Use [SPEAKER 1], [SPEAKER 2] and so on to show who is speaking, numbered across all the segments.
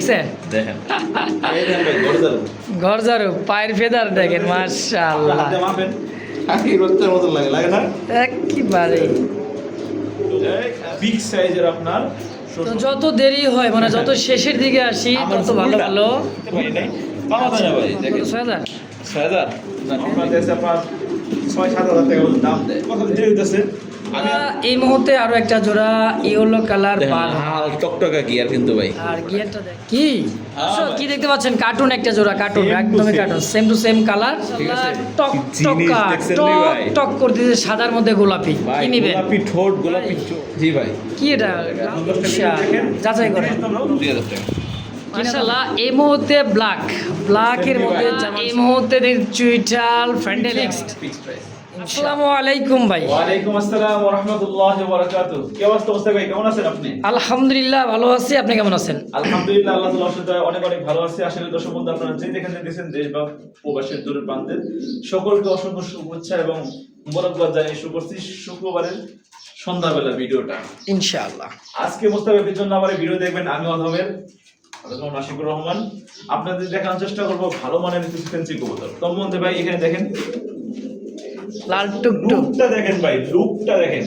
[SPEAKER 1] দেখছেন
[SPEAKER 2] দেখেন এই দেখেন ভাই গরজারু
[SPEAKER 1] ঘর ঝাড়ু পায়ের ফেদার দেখেন মাশাআল্লাহ
[SPEAKER 2] হাতে মাপেন আখি রক্তের মতো লাগে না
[SPEAKER 1] একেবারে।
[SPEAKER 2] বিগ সাইজের আপনার
[SPEAKER 1] তো যত দেরি হয় মানে যত শেষের দিকে আসি তত ভালো ভালো।
[SPEAKER 2] পাওয়া যায় না ভাই দেখেন
[SPEAKER 1] 6,000
[SPEAKER 2] 6000 আপনার দেশে আপনার 6-7 হাজার টাকা মতো দাম দেয় কত দেরি হইতেছে
[SPEAKER 1] এই মুহূর্তে আরো একটা জোড়া ইয়েলো কালার পার
[SPEAKER 2] হাল টকটকা গিয়ার কিন্তু ভাই
[SPEAKER 1] আর গিয়ারটা দেখ কি
[SPEAKER 2] হ্যাঁ,
[SPEAKER 1] কি দেখতে পাচ্ছেন কার্টুন একটা জোড়া কার্টুন
[SPEAKER 2] Same to
[SPEAKER 1] একদমই
[SPEAKER 2] same.
[SPEAKER 1] Cartoon same to same colour
[SPEAKER 2] ঠিক আছে।
[SPEAKER 1] টক
[SPEAKER 2] জিনিস
[SPEAKER 1] টকা
[SPEAKER 2] দেখছেন
[SPEAKER 1] টক
[SPEAKER 2] নি ভাই?
[SPEAKER 1] টক করতেছে সাদার মধ্যে গোলাপি
[SPEAKER 2] ভাই
[SPEAKER 1] কি নিবেন
[SPEAKER 2] গোলাপি ঠোঁট গোলাপি জি ভাই
[SPEAKER 1] কি এটা আচ্ছা, যাচাই করেন
[SPEAKER 2] 2000 টাকা
[SPEAKER 1] মাশাআল্লাহ। এই মুহূর্তে ব্ল্যাকের মধ্যে এই মুহূর্তে চুইটাল ফ্যান্ডেলিক্সড।
[SPEAKER 2] ফিক্সড প্রাইস
[SPEAKER 1] আসসালামু আলাইকুম ভাই।
[SPEAKER 2] ওয়ালাইকুম আসসালাম ওয়া রাহমাতুল্লাহি ওয়া বারাকাতুহু কি অবস্থা মোস্তাক ভাই কেমন আছেন আপনি
[SPEAKER 1] আলহামদুলিল্লাহ ভালো আছি, আপনি কেমন আছেন?
[SPEAKER 2] আলহামদুলিল্লাহ আল্লাহ তাআলার অশেষ অনেক অনেক ভালো আছে। আসলে দর্শক বন্ধু আপনারা যে যেখানে দেখছেন দেশ বা প্রবাসের দূরের প্রান্তের সকলকে অসংখ্য শুভেচ্ছা এবং মোবারকবাদ জানিয়ে শুরু করছি শুক্রবারের সন্ধ্যাবেলা ভিডিওটা
[SPEAKER 1] ইনশাআল্লাহ।
[SPEAKER 2] আজকে মোস্তাক ভাইয়ের জন্য আমার ভিডিও দেখবেন আমি অধমের নাসিকুর রহমান আপনাদের দেখানোর চেষ্টা করব ভালো মানের কিছু ফেন্সি কবুতর। তোর মধ্যে ভাই এখানে দেখেন
[SPEAKER 1] লাল টুকটুক
[SPEAKER 2] লুকটা দেখেন ভাই লুকটা দেখেন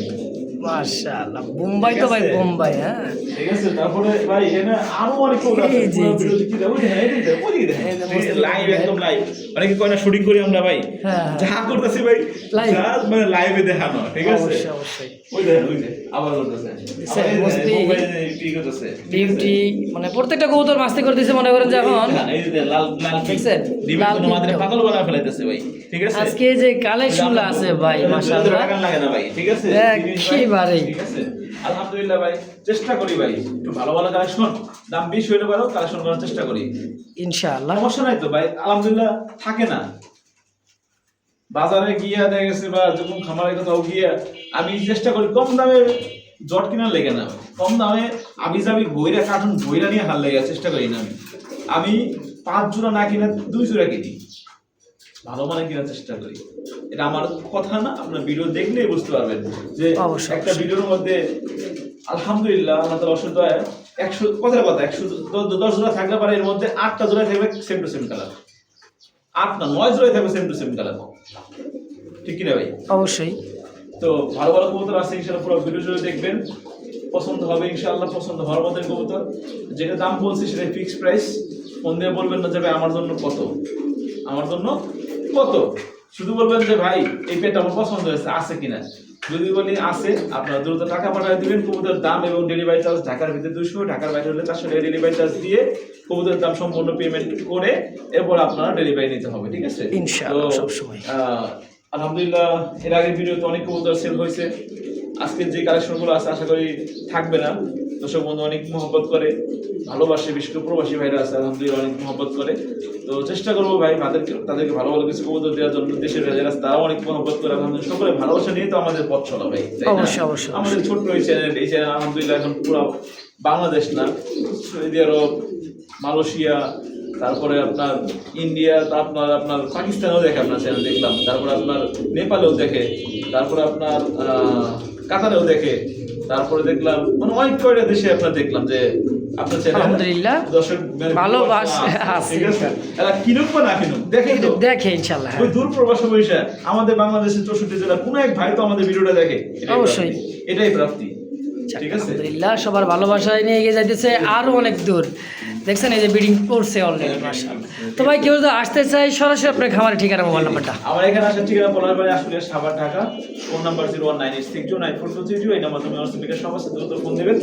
[SPEAKER 1] মাশাআল্লাহ। বোম্বাই তো ভাই
[SPEAKER 2] ঠিক আছে।
[SPEAKER 1] বোম্বাই হ্যাঁ
[SPEAKER 2] ঠিক আছে তারপরে ভাই এখানে আরো অনেক কবুতর আছে
[SPEAKER 1] জি, জি,
[SPEAKER 2] পুরো
[SPEAKER 1] জি।
[SPEAKER 2] ভিডিও দেখি দাও হ্যাঁ এই যে ওই দেখেন
[SPEAKER 1] এই যে মস্ত
[SPEAKER 2] লাইভ
[SPEAKER 1] দেখেন।
[SPEAKER 2] একদম লাইভ অনেকে কয় না শুটিং করি আমরা ভাই
[SPEAKER 1] হ্যাঁ,
[SPEAKER 2] যা করতেছি ভাই
[SPEAKER 1] Live।
[SPEAKER 2] যা মানে লাইভে দেখানো ঠিক আছে
[SPEAKER 1] অবশ্যই অবশ্যই।
[SPEAKER 2] ওই দেখেন ওই যে আবার করতেছে
[SPEAKER 1] স্যার, মস্তি।
[SPEAKER 2] কি করতেছে
[SPEAKER 1] বিউটি মানে প্রত্যেকটা কবুতর মাস্তি করতেছে মনে করেন যখন
[SPEAKER 2] এই যে লাল লাল
[SPEAKER 1] দেখছেন?
[SPEAKER 2] ডিমের
[SPEAKER 1] লাল
[SPEAKER 2] কোনো মাত্রে
[SPEAKER 1] টিকটক।
[SPEAKER 2] পাগল বানা ফেলাইতেছে ভাই ঠিক আছে
[SPEAKER 1] আজকে যে কালেকশনটা আছে ভাই মাশাআল্লাহ
[SPEAKER 2] লাগান লাগে না ভাই ঠিক আছে
[SPEAKER 1] একেবারেই।
[SPEAKER 2] ঠিক আছে আলহামদুলিল্লাহ ভাই চেষ্টা করি ভাই একটু ভালো ভালো কালেকশন দাম বেশি হইলে পারো কালেকশন করার চেষ্টা করি
[SPEAKER 1] ইনশাআল্লাহ।
[SPEAKER 2] সমস্যা নাই তো ভাই আলহামদুলিল্লাহ থাকে না বাজারে গিয়া দেখা গেছে বা যখন খামারে কোথাও গিয়া আমি চেষ্টা করি কম দামে জট কিনার লেগে না কম দামে আবি যাবি বইরা কার্টুন বইরা নিয়ে হাল লেগে চেষ্টা করি না আমি 5 জোড়া না কিনে 2 জোড়া কিনি ভালো মানে কেনার চেষ্টা করি এটা আমার কথা না আপনার ভিডিও দেখলেই বুঝতে পারবেন যে
[SPEAKER 1] অবশ্যই,
[SPEAKER 2] একটা ভিডিওর মধ্যে আলহামদুলিল্লাহ আল্লাহ তাআলার অশেষ দয়ায় 100 কথার কথা 110 জোড়া থাকলে পারে এর মধ্যে 8টা জোড়া থাকবে সেম টু সেম কালার 8 না 9 জোড়া থাকবে সেম টু সেম কালার ঠিক কি না ভাই
[SPEAKER 1] অবশ্যই
[SPEAKER 2] তো ভালো ভালো কবুতর আছে ইনশাআল্লাহ পুরো ভিডিও জুড়ে দেখবেন পছন্দ হবে ইনশাআল্লাহ পছন্দ হওয়ার মতো কবুতর যেটা দাম বলছি সেটা ফিক্সড প্রাইস ফোন দিয়ে বলবেন না যে ভাই আমার জন্য কত আমার জন্য কত শুধু বলবেন যে ভাই এই পেটটা আমার পছন্দ হয়েছে আছে কিনা যদি বলি আছে আপনারা দ্রুত টাকা পাঠিয়ে দিবেন কবুতরের দাম এবং ডেলিভারি চার্জ ঢাকার ভিতরে 200 ঢাকার বাইরে হলে 400 টাকা ডেলিভারি চার্জ দিয়ে কবুতরের দাম সম্পূর্ণ পেমেন্ট করে এরপর আপনারা ডেলিভারি নিতে হবে ঠিক আছে
[SPEAKER 1] ইনশাআল্লাহ
[SPEAKER 2] তো,
[SPEAKER 1] সবসময়।
[SPEAKER 2] আলহামদুলিল্লাহ এর আগের ভিডিওতে অনেক কবুতর সেল হয়েছে আজকের যে কালেকশনগুলো আছে আশা করি থাকবে না দর্শক বন্ধু অনেক মহব্বত করে ভালোবাসে বিশেষ করে প্রবাসী ভাইরা আছে আলহামদুলিল্লাহ অনেক মহব্বত করে তো চেষ্টা করবো ভাই তাদেরকে ভালো ভালো কিছু কবুতর দেওয়ার জন্য দেশের ভাইরা আছে তারাও অনেক মহব্বত করে আলহামদুলিল্লাহ সকলে ভালোবাসা নিয়ে তো আমাদের পথ চলা ভাই তাই না?
[SPEAKER 1] অবশ্যই, অবশ্যই।
[SPEAKER 2] আমাদের ছোট্ট এই চ্যানেল আলহামদুলিল্লাহ এখন পুরো বাংলাদেশ না সৌদি আরব মালয়েশিয়া তারপরে আপনার ইন্ডিয়া আপনার পাকিস্তানেও দেখে আপনার চ্যানেল দেখলাম তারপরে আপনার নেপালেও দেখে তারপরে আপনার কাতারেও দেখে তারপরে দেখলাম মানে অনেক কয়টা দেশে আপনার দেখলাম যে আপনার চ্যানেল
[SPEAKER 1] আলহামদুলিল্লাহ
[SPEAKER 2] দর্শক
[SPEAKER 1] ভালোবাসা আছে।
[SPEAKER 2] ঠিক আছে এরা কিনুক বা না কিনুক দেখেন তো
[SPEAKER 1] দেখে ইনশাআল্লাহ
[SPEAKER 2] ওই দূর প্রবাসে বসে আমাদের বাংলাদেশের 64 জেলা কোন এক ভাই তো আমাদের ভিডিওটা দেখে
[SPEAKER 1] অবশ্যই।
[SPEAKER 2] এটাই প্রাপ্তি ঠিক আছে
[SPEAKER 1] আলহামদুলিল্লাহ সবার ভালোবাসায় নিয়ে এগিয়ে যাইতেছে আরো অনেক দূর দেখছেন এই যে বিডিং করছে অলরেডি মাশাআল্লাহ। তো ভাই কেউ যদি আসতে চাই সরাসরি আপনার খামারের ঠিকানা মোবাইল নাম্বারটা
[SPEAKER 2] আমার এখানে আসার ঠিকানা পলাশবাড়ি আসলে সাভার ঢাকা ফোন নাম্বার 01986094232 এই নাম্বার তুমি আমার স্পিকার সবার সাথে দ্রুত ফোন দিবেন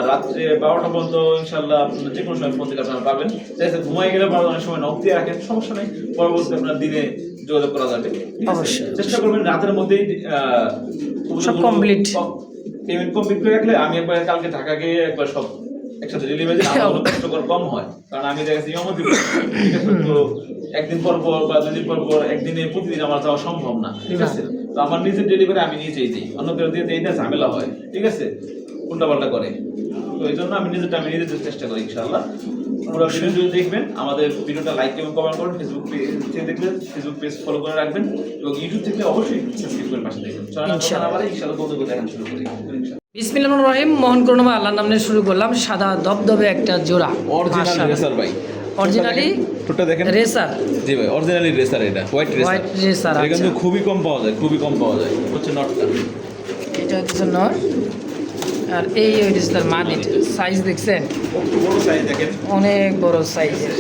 [SPEAKER 2] রাত্রে 12টা পর্যন্ত ইনশাআল্লাহ আপনারা যে কোনো সময় ফোন দিলে আপনারা পাবেন যাতে ঘুমাই গেলে বা অনেক সময় নক দিয়ে রাখেন সমস্যা নেই পরবর্তীতে আপনার দিনে যোগাযোগ করা যাবে ঠিক আছে?
[SPEAKER 1] অবশ্যই।
[SPEAKER 2] চেষ্টা করবেন রাতের মধ্যেই
[SPEAKER 1] সব complete।
[SPEAKER 2] পেমেন্ট কমপ্লিট করে রাখলে আমি একবার কালকে ঢাকা গিয়ে একবার সব একসাথে ডেলিভারি আমার কষ্টকর কম হয় কারণ আমি দেখেছি ইমামতি ঠিক আছে তো একদিন পর পর বা দুদিন পর পর একদিনে প্রতিদিন আমার যাওয়া সম্ভব না ঠিক আছে তো আমার নিজের ডেলিভারি আমি নিজেই দিই অন্য কেউ দিয়ে দিই না ঝামেলা হয় ঠিক আছে উল্টাপাল্টা করে তো এই জন্য আমি নিজে চেষ্টা করি ইনশাআল্লাহ পুরো ভিডিও যদি দেখবেন আমাদের ভিডিওটা লাইক এবং কমেন্ট করুন ফেসবুক পেজ দেখলে ফেসবুক পেজ ফলো করে রাখবেন এবং ইউটিউব থেকে অবশ্যই সাবস্ক্রাইব করে পাশে দেখবেন চলো ইনশাআল্লাহ ইনশাআল্লাহ বন্ধু দেখান শুরু করি
[SPEAKER 1] বিসমিল্লাহির রহমানির রহিম। মোহন করুণা আল্লাহর নাম নিয়ে শুরু করলাম। সাদা দবদবে একটা জোড়া
[SPEAKER 2] অরিজিনাল রেসার ভাই,
[SPEAKER 1] অরিজিনালি
[SPEAKER 2] টোটা দেখেন
[SPEAKER 1] রেসার।
[SPEAKER 2] জি ভাই, অরিজিনালি রেসার, এটা হোয়াইট
[SPEAKER 1] হোয়াইট রেসার।
[SPEAKER 2] এটা কিন্তু খুবই কম পাওয়া যায়, খুবই কম পাওয়া যায়। হচ্ছে নটটা,
[SPEAKER 1] এটা হচ্ছে নর, আর এই হচ্ছে তার মাদি। সাইজ দেখছেন,
[SPEAKER 2] একটু বড় সাইজ দেখেন,
[SPEAKER 1] অনেক বড় সাইজের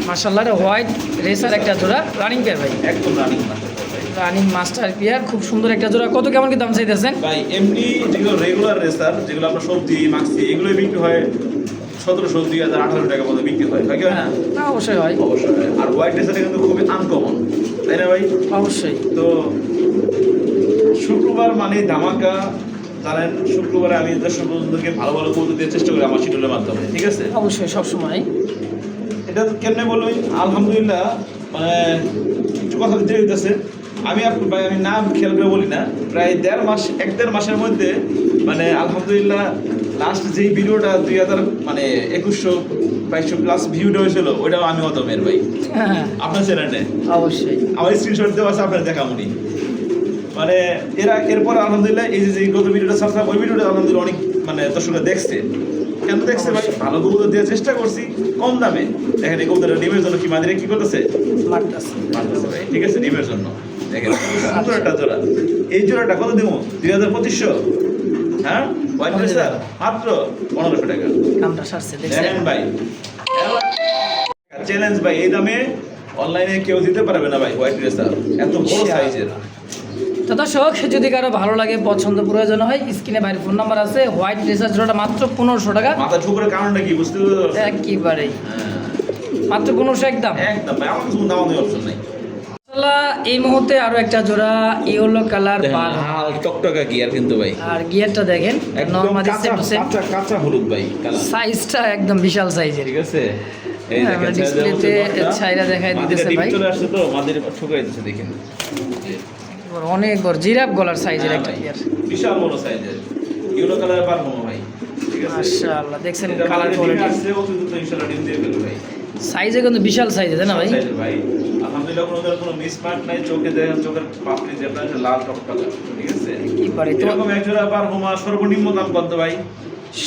[SPEAKER 1] মাশাআল্লাহ। হোয়াইট রেসার একটা জোড়া, রানিং পেয়ার ভাই,
[SPEAKER 2] একদম রানিং মাস্টার ভাই,
[SPEAKER 1] রানিং মাস্টার পেয়ার, খুব সুন্দর একটা জোড়া। কত কেমন কি দাম চাইতেছেন
[SPEAKER 2] ভাই? এমনি যেগুলো রেগুলার রেসার, যেগুলো আপনার সবজি মাখছি, এগুলো বিক্রি হয় 1700, 2000, 1800 টাকা মতো বিক্রি হয়, কি হয় না?
[SPEAKER 1] না অবশ্যই হয়,
[SPEAKER 2] অবশ্যই। আর হোয়াইট রেসারটা কিন্তু খুবই আনকমন, তাই না ভাই?
[SPEAKER 1] অবশ্যই।
[SPEAKER 2] তো শুক্রবার মানে ধামাকা, জানেন শুক্রবারে আমি দর্শক বন্ধুদেরকে ভালো ভালো কৌতুক দেওয়ার চেষ্টা করি আমার শিডিউলের মাধ্যমে, ঠিক আছে?
[SPEAKER 1] অবশ্যই সবসময়।
[SPEAKER 2] এটা তো কেমনে বলুন, আলহামদুলিল্লাহ, মানে কিছু কথা দিতে হইতেছে। আমি ভাই, আমি না খেয়াল করে বলি না, প্রায় 1.5 মাসের মধ্যে মানে আলহামদুলিল্লাহ লাস্ট যেই ভিডিওটা 2000 মানে 2100-2200 প্লাস ভিউটা হয়েছিল, ওইটাও আমি অদমের ভাই,
[SPEAKER 1] হ্যাঁ
[SPEAKER 2] আপনার চ্যানেলে
[SPEAKER 1] অবশ্যই।
[SPEAKER 2] আমার স্ক্রিনশট দেওয়া আছে, আপনার দেখামনি। মানে এরপর আলহামদুলিল্লাহ এই যে গত ভিডিওটা ছাড়লাম, ওই ভিডিওটা আলহামদুলিল্লাহ অনেক মানে দর্শকরা দেখছে। কেন দেখছে ভাই? ভালো কবুতর দেওয়ার চেষ্টা করছি কম দামে। দেখেন এই কবুতরটা ডিমের জন্য কি মাদিরে কি করতেছে?
[SPEAKER 1] মারতাছে।
[SPEAKER 2] মারতেছে ভাই, ঠিক আছে, ডিমের জন্য। দেখেন সুন্দর একটা জোড়া। এই জোড়াটা কত দেবো? 2500। হ্যাঁ, হোয়াইট রেসার মাত্র 1500 টাকা।
[SPEAKER 1] কামটা সারছে দেখছেন
[SPEAKER 2] দেখেন ভাই, চ্যালেঞ্জ ভাই, এই দামে অনলাইনে কেউ দিতে পারবে না ভাই। হোয়াইট রেসার এত বড় সাইজের।
[SPEAKER 1] তো দর্শক, যদি কারো ভালো লাগে, পছন্দ প্রয়োজন হয়, স্ক্রিনে বাইরে ফোন নাম্বার আছে। হোয়াইট রেসার জোড়াটা মাত্র 1500 টাকা।
[SPEAKER 2] মাথা ঠুকরের কারণটা কি বুঝতে পারছেন?
[SPEAKER 1] একেবারেই মাত্র 1500 একদম।
[SPEAKER 2] একদম ভাই, আমার কাছে কোনো দামাদামি অপশন নাই।
[SPEAKER 1] মাশাআল্লাহ, এই মুহূর্তে আরো একটা জোড়া ইয়েলো কালার পার,
[SPEAKER 2] লাল টকটকা গিয়ার কিন্তু ভাই,
[SPEAKER 1] আর গিয়ারটা দেখেন নরমালি সেম টু সেম।
[SPEAKER 2] কাঁচা হলুদ ভাই কালার,
[SPEAKER 1] সাইজটা একদম বিশাল সাইজের।
[SPEAKER 2] ঠিক আছে। এই
[SPEAKER 1] হ্যাঁ,
[SPEAKER 2] দেখেন
[SPEAKER 1] ডিসপ্লেতে ছাইরা দেখাই দিতেছে ভাই,
[SPEAKER 2] চলে আসছে তো মাদের ঠুকাই দিতেছে, দেখেন
[SPEAKER 1] অনেক বড় জিরাফ গলার সাইজের
[SPEAKER 2] হ্যাঁ
[SPEAKER 1] একটা
[SPEAKER 2] ভাই,
[SPEAKER 1] গিয়ার।
[SPEAKER 2] বিশাল বড় সাইজের ইয়েলো কালারের পার ভাই, ঠিক আছে।
[SPEAKER 1] মাশাআল্লাহ, দেখছেন
[SPEAKER 2] এটা
[SPEAKER 1] কালার
[SPEAKER 2] মাদের
[SPEAKER 1] কোয়ালিটি,
[SPEAKER 2] ডিম আসছে, অতিরিক্ত ইনশাআল্লাহ ডিম দিয়ে ফেলবে ভাই।
[SPEAKER 1] সাইজে কিন্তু বিশাল সাইজের, তাই না ভাই?
[SPEAKER 2] সাইজের ভাই, আলহামদুলিল্লাহ কোনো মিসমার্ক নাই। চোখে দেখেন, চোখের পাপড়ি যে আপনার লাল টকটকা, ঠিক আছে।
[SPEAKER 1] একেবারে তো
[SPEAKER 2] এরকম এক জোড়া পার সর্বনিম্ন দাম কত ভাই?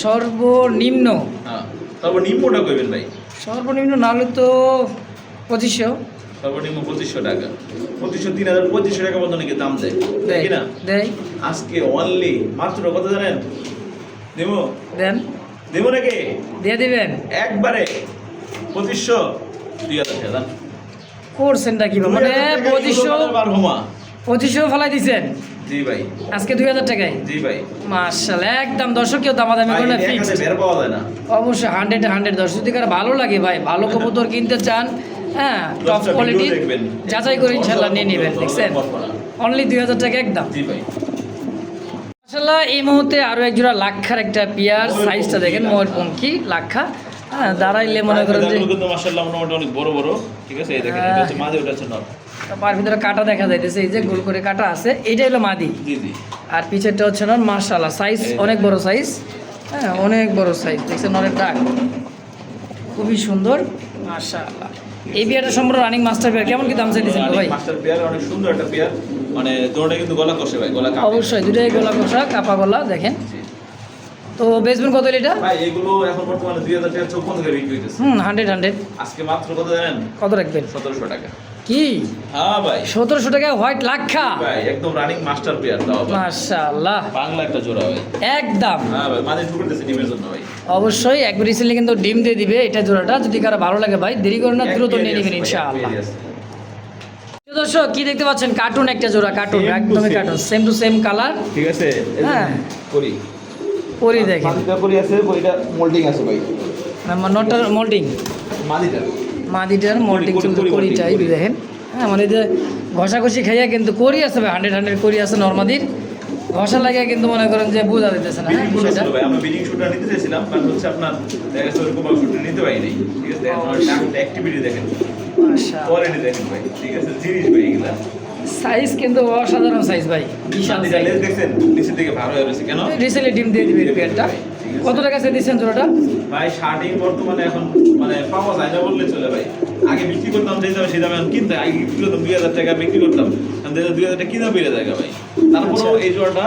[SPEAKER 1] সর্বনিম্ন,
[SPEAKER 2] হ্যাঁ, সর্বনিম্নটা কইবেন ভাই।
[SPEAKER 1] সর্বনিম্ন না হলে তো 2500
[SPEAKER 2] সর্বনিম্ন 2500 টাকা, 2500, 3000, 2500 টাকা মতো নাকি দাম দেয়, তাই কি না?
[SPEAKER 1] দেয়।
[SPEAKER 2] আজকে অনলি মাত্র কত জানেন? দেবো
[SPEAKER 1] দেন,
[SPEAKER 2] দেবো নাকি
[SPEAKER 1] দিয়ে দিবেন।
[SPEAKER 2] একবারে 2500, 2000 টাকা দাম।
[SPEAKER 1] করছেনটা কি মানে 2500 ফেলাই দিচ্ছেন
[SPEAKER 2] জি ভাই,
[SPEAKER 1] আজকে 2000 টাকায়?
[SPEAKER 2] জি ভাই,
[SPEAKER 1] মাশাআল্লাহ, একদম দর্শক কেউ দামাদামি
[SPEAKER 2] ভাই
[SPEAKER 1] করে না,
[SPEAKER 2] এক
[SPEAKER 1] ফিক্স।
[SPEAKER 2] হাতে বের পাওয়া যায় না।
[SPEAKER 1] অবশ্যই 100 দর্শক, যদি কারো ভালো লাগে ভাই, ভালো কবুতর কিনতে চান, হ্যাঁ টপ
[SPEAKER 2] দশটা
[SPEAKER 1] কোয়ালিটি,
[SPEAKER 2] ভিডিও দেখবেন,
[SPEAKER 1] যাচাই করে ইনশাল্লাহ নিয়ে নেবেন। দেখছেন অনলি 2000 টাকা একদম।
[SPEAKER 2] জি ভাই,
[SPEAKER 1] মাশাআল্লাহ, এই মুহূর্তে আরো এক জোড়া লাক্ষার একটা পেয়ার, সাইজটা দেখেন, ময়ূরপঙ্খী লাক্ষা। হ্যাঁ, দাঁড়াইলে মনে করেন যে
[SPEAKER 2] কিন্তু মাশাআল্লাহ মোটামুটি অনেক বড় বড়, ঠিক আছে। এই দেখেন, এটা হচ্ছে মাঝে, ওটা হচ্ছে নর।
[SPEAKER 1] পার ভিতরে কাটা দেখা যাইতেছে, এই যে গোল করে কাটা আছে, এইটা হলো মাদি,
[SPEAKER 2] জি জি,
[SPEAKER 1] আর পিছেরটা হচ্ছে নর। মাশাআল্লাহ, সাইজ অনেক বড় সাইজ, হ্যাঁ অনেক বড় সাইজ, দেখছেন নরের ডাক খুবই সুন্দর মাশাআল্লাহ। এই বিয়ারটা সম্পূর্ণ রানিং মাস্টার পেয়ার, কেমন কি দাম চাইতেছেন ভাই?
[SPEAKER 2] মাস্টার পেয়ার, অনেক সুন্দর একটা পেয়ার, মানে দোনোটা কিন্তু গলা কষে ভাই, গলা কাঁপে।
[SPEAKER 1] অবশ্যই দুটাই গলা কষা, কাপা গলা, দেখেন। তো বেচবেন কত এটা?
[SPEAKER 2] ভাই এগুলো এখন বর্তমানে 2000 টাকা 54 টাকা বিক্রি হইতেছে।
[SPEAKER 1] 100
[SPEAKER 2] আজকে মাত্র কত জানেন?
[SPEAKER 1] কত রাখবেন?
[SPEAKER 2] 1700 টাকা।
[SPEAKER 1] কি
[SPEAKER 2] হ্যাঁ ভাই,
[SPEAKER 1] 1700 টাকায় হোয়াইট লাক্ষা?
[SPEAKER 2] ভাই একদম রানিং মাস্টার পেয়ার দাও ভাই,
[SPEAKER 1] মাশাআল্লাহ,
[SPEAKER 2] বাংলা একটা জোড়া ভাই,
[SPEAKER 1] একদম।
[SPEAKER 2] হ্যাঁ ভাই, মাঝে ঢুকতেছে ডিমের জন্য ভাই।
[SPEAKER 1] অবশ্যই একবার রিসেন্টলি কিন্তু ডিম দিয়ে দিবে এটা জোড়াটা, যদি কারো ভালো লাগে ভাই দেরি করে না, দ্রুত নিয়ে নেবেন ইনশাআল্লাহ। প্রিয় দর্শক, কি দেখতে পাচ্ছেন? কার্টুন একটা জোড়া, কার্টুন
[SPEAKER 2] Same to
[SPEAKER 1] একদমই
[SPEAKER 2] same.
[SPEAKER 1] Cartoon, same to same colour.
[SPEAKER 2] ঠিক আছে,
[SPEAKER 1] হ্যাঁ।
[SPEAKER 2] করি
[SPEAKER 1] পরি দেখেন,
[SPEAKER 2] মাদিটা করি আছে, করিটা মোল্ডিং আছে ভাই,
[SPEAKER 1] নটার মোল্ডিং,
[SPEAKER 2] মাদিটা
[SPEAKER 1] মাদিটার মোল্ডিং
[SPEAKER 2] করি,
[SPEAKER 1] চলতে,
[SPEAKER 2] করি,
[SPEAKER 1] করিটাই
[SPEAKER 2] করি।
[SPEAKER 1] দেখেন। হ্যাঁ, মানে যে ঘষাঘষি খাইয়া কিন্তু করি আছে ভাই, 100 করি আছে নর্মাদির, ঘষা লাগিয়া কিন্তু মনে করেন যে বোঝা দিতেছে না। হ্যাঁ,
[SPEAKER 2] বিডিং
[SPEAKER 1] সেটা
[SPEAKER 2] ছিল ভাই, আমরা বিডিং শুটটা নিতে চাইছিলাম, কারণ হচ্ছে আপনার দেখা যাচ্ছে ওরকম ভাবে শুটটা নিতে পারি নাই, ঠিক আছে। একটা অ্যাক্টিভিটি দেখেন,
[SPEAKER 1] মাশাআল্লাহ,
[SPEAKER 2] কোয়ালিটি দেখেন ভাই, ঠিক আছে, জিনিস ভাই এগুলা।
[SPEAKER 1] সাইজ কিন্তু অসাধারণ সাইজ ভাই, বিশাল
[SPEAKER 2] মাদিটা
[SPEAKER 1] সাইজ।
[SPEAKER 2] লেজ দেখছেন, নিচের দিকে ভালো হয়ে রয়েছে কেন?
[SPEAKER 1] রিসেন্টলি ডিম দিয়ে দিবে পেয়ারটা। কত টাকা সে দিচ্ছেন জোড়াটা?
[SPEAKER 2] ভাই শার্টিং বর্তমানে এখন মানে পাওয়া যায় না বললে চলে ভাই। আগে বিক্রি করতাম যে দামে, সেই দামে এখন কিনতে, আগে বিক্রি করতাম 2000 টাকা বিক্রি করতাম, এখন 2000 টাকা কিনা বেড়ে যায় ভাই। তারপরেও এই জোড়াটা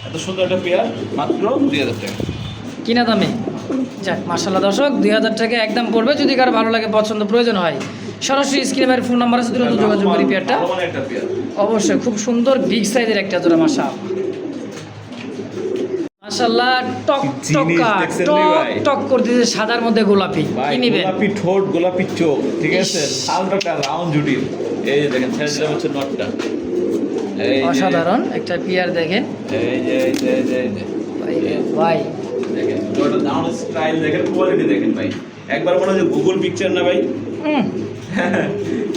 [SPEAKER 2] এত সুন্দর একটা পেয়ার মাত্র 2000 টাকা।
[SPEAKER 1] কিনা দামে যাক মাশাআল্লাহ দর্শক 2000 টাকা একদম পড়বে। যদি কারো ভালো লাগে পছন্দ প্রয়োজন হয় সরাসরি স্ক্রিনে ফোন নাম্বার আছে, দ্রুত যোগাযোগ করি। পেয়ারটা
[SPEAKER 2] ভালো মানের একটা পেয়ার,
[SPEAKER 1] অবশ্যই খুব সুন্দর বিগ সাইজের একটা জোড়া মাশাআল্লাহ টক টকা
[SPEAKER 2] দেখছেন
[SPEAKER 1] টক
[SPEAKER 2] ভাই?
[SPEAKER 1] টক করতেছে সাদার মধ্যে গোলাপি।
[SPEAKER 2] ভাই
[SPEAKER 1] কি নিবেন?
[SPEAKER 2] গোলাপি ঠোঁট, গোলাপি চোখ, ঠিক আছে, আলট্রাটা রাউন্ড জুটি। এই যে দেখেন ছেড়ে দিলাম হচ্ছে নটটা, এই যে
[SPEAKER 1] অসাধারণ একটা পেয়ার দেখেন
[SPEAKER 2] এই যে এই যে এই যে এই যে
[SPEAKER 1] ভাই রে ভাই।
[SPEAKER 2] দেখেন জোড়াটা ডাউন স্টাইল দেখেন, কোয়ালিটি দেখেন ভাই, একবার মনে হয় গুগল পিকচার না ভাই,
[SPEAKER 1] হুম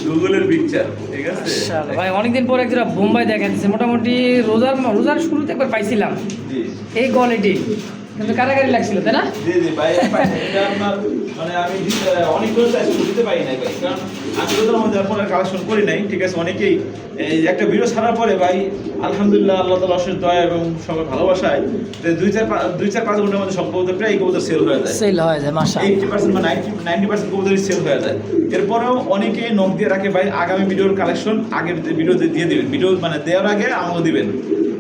[SPEAKER 2] গুগলের পিকচার, ঠিক আছে
[SPEAKER 1] মাশাআল্লাহ ভাই অনেকদিন পর একটা বোম্বাই দেখা যাচ্ছে। মোটামুটি রোজার শুরুতে একবার পাইছিলাম
[SPEAKER 2] জি
[SPEAKER 1] এই কোয়ালিটি, কিন্তু কারাগারি লাগছিল তাই না?
[SPEAKER 2] জি জি ভাই, এটা আপনার মানে আমি অনেকগুলো চাইছি দিতে পারি নাই ভাই, কারণ আমি তো আমাদের আপনার কালেকশন করি নাই, ঠিক আছে। অনেকেই এই একটা ভিডিও ছাড়ার পরে ভাই আলহামদুলিল্লাহ আল্লাহ তাআলার অশেষ দয়া এবং সবার ভালোবাসায় যে 2-4-5 ঘন্টার মধ্যে সব কবুতর প্রায় কবুতর সেল হয়ে যায়,
[SPEAKER 1] সেল হয়ে যায় মাশাআল্লাহ।
[SPEAKER 2] 80% বা 90% কবুতরই সেল হয়ে যায়। এরপরেও অনেকেই নক দিয়ে রাখে ভাই আগামী ভিডিওর কালেকশন আগের ভিডিওতে দিয়ে দিবেন, ভিডিও মানে দেওয়ার আগে আমাকে দিবেন